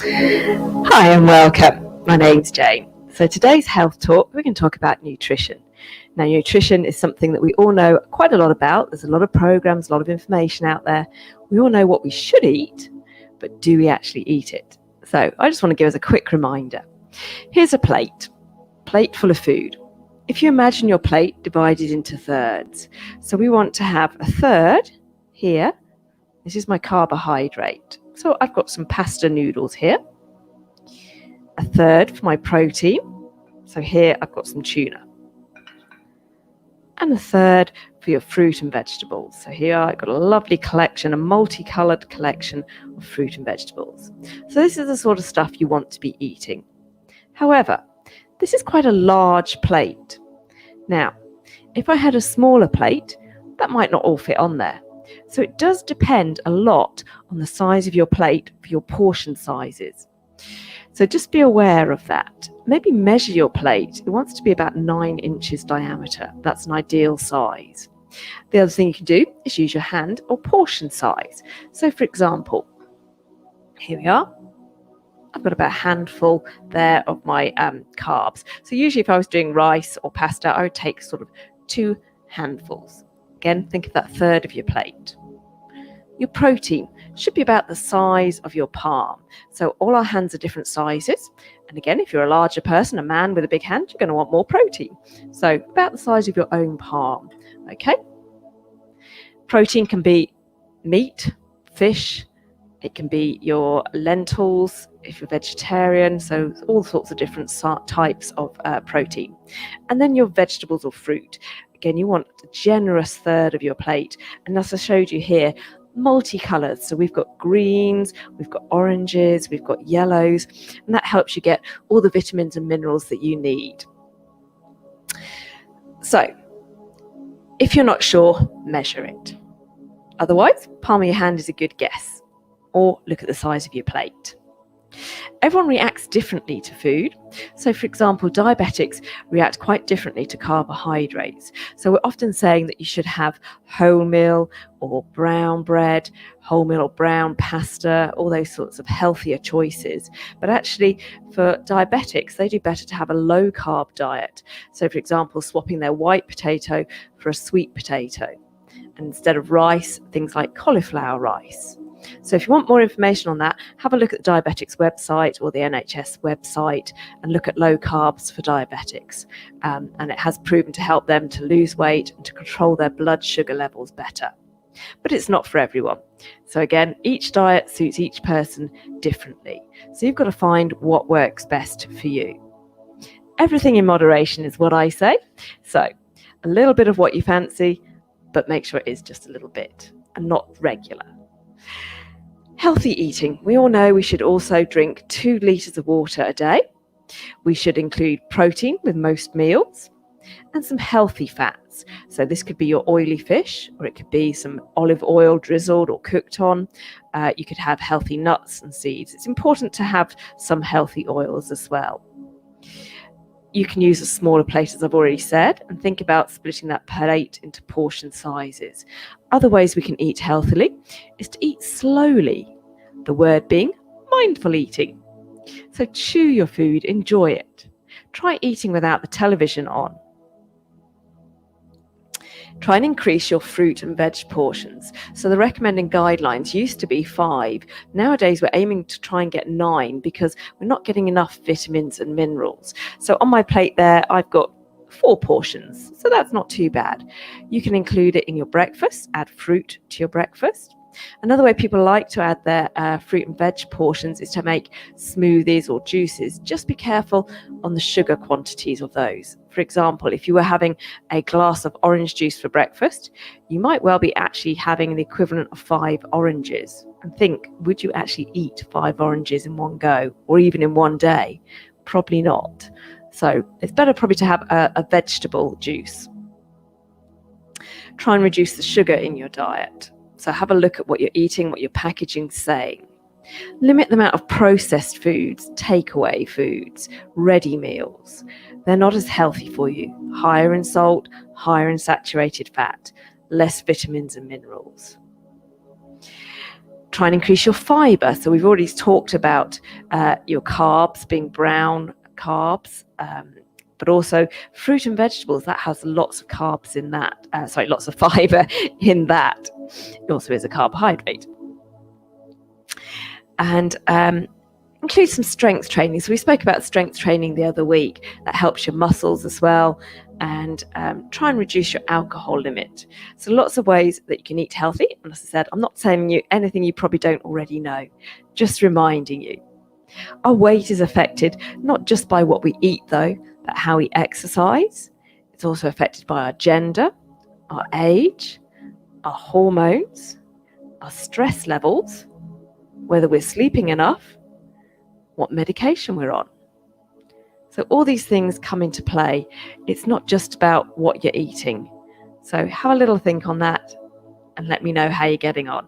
Hi and welcome. My name's Jane. So today's health talk, we're going to talk about nutrition. Now, nutrition is something that we all know quite a lot about. There's a lot of programs, a lot of information out there. We all know what we should eat, but do we actually eat it? So I just want to give us a quick reminder. Here's a plate full of food. If you imagine your plate divided into thirds, so we want to have a third here. This is my carbohydrate. So I've got some pasta noodles here. A third for my protein. So here I've got some tuna. And a third for your fruit and vegetables. So here I've got a lovely collection, a multicolored collection of fruit and vegetables. So this is the sort of stuff you want to be eating. However, this is quite a large plate. Now, if I had a smaller plate, that might not all fit on there. So it does depend a lot on the size of your plate for your portion sizes. So just be aware of that. Maybe measure your plate. It wants to be about 9 inches diameter. That's an ideal size. The other thing you can do is use your hand or portion size. So for example, here we are. I've got about a handful there of my carbs. So usually if I was doing rice or pasta, I would take sort of 2 handfuls. Again, think of that third of your plate. Your protein should be about the size of your palm. So all our hands are different sizes. And again, if you're a larger person, a man with a big hand, you're going to want more protein. So about the size of your own palm. Okay. Protein can be meat, fish. It can be your lentils if you're vegetarian. So all sorts of different types of protein. And then your vegetables or fruit. Again, you want a generous third of your plate. And as I showed you here, multicolored. So we've got greens, we've got oranges, we've got yellows, and that helps you get all the vitamins and minerals that you need. So if you're not sure, measure it. Otherwise, palm of your hand is a good guess. Or look at the size of your plate. Everyone reacts differently to food. So for example, diabetics react quite differently to carbohydrates. So we're often saying that you should have wholemeal or brown bread, wholemeal or brown pasta, all those sorts of healthier choices. But actually for diabetics, they do better to have a low carb diet. So for example, swapping their white potato for a sweet potato. And instead of rice, things like cauliflower rice. So if you want more information on that, have a look at the diabetics website or the NHS website and look at low carbs for diabetics. And it has proven to help them to lose weight and to control their blood sugar levels better. But it's not for everyone. So again, each diet suits each person differently. So you've got to find what works best for you. Everything in moderation is what I say. So a little bit of what you fancy, but make sure it is just a little bit and not regular. Healthy eating. We all know we should also drink 2 litres of water a day. We should include protein with most meals and some healthy fats. So this could be your oily fish, or it could be some olive oil drizzled or cooked on. You could have healthy nuts and seeds. It's important to have some healthy oils as well. You can use a smaller plate, as I've already said, and think about splitting that plate into portion sizes. Other ways we can eat healthily is to eat slowly, the word being mindful eating. So chew your food, enjoy it. Try eating without the television on. Try and increase your fruit and veg portions. So the recommended guidelines used to be 5. Nowadays, we're aiming to try and get 9 because we're not getting enough vitamins and minerals. So on my plate there, I've got 4 portions. So that's not too bad. You can include it in your breakfast, add fruit to your breakfast. Another way people like to add their fruit and veg portions is to make smoothies or juices. Just be careful on the sugar quantities of those. For example, if you were having a glass of orange juice for breakfast, you might well be actually having the equivalent of 5 oranges. And think, would you actually eat 5 oranges in one go or even in one day? Probably not. So it's better probably to have a vegetable juice. Try and reduce the sugar in your diet. So have a look at what you're eating, what your packaging's saying. Limit the amount of processed foods, takeaway foods, ready meals. They're not as healthy for you. Higher in salt, higher in saturated fat, less vitamins and minerals. Try and increase your fibre. So we've already talked about your carbs being brown carbs, but also fruit and vegetables, that has lots of carbs in that. Lots of fibre in that. It also is a carbohydrate. And include some strength training. So we spoke about strength training the other week. That helps your muscles as well. And try and reduce your alcohol limit. So lots of ways that you can eat healthy. And as I said, I'm not telling you anything you probably don't already know, just reminding you. Our weight is affected not just by what we eat though, but how we exercise. It's also affected by our gender, our age, our hormones, our stress levels, whether we're sleeping enough, what medication we're on. So all these things come into play. It's not just about what you're eating. So have a little think on that and let me know how you're getting on.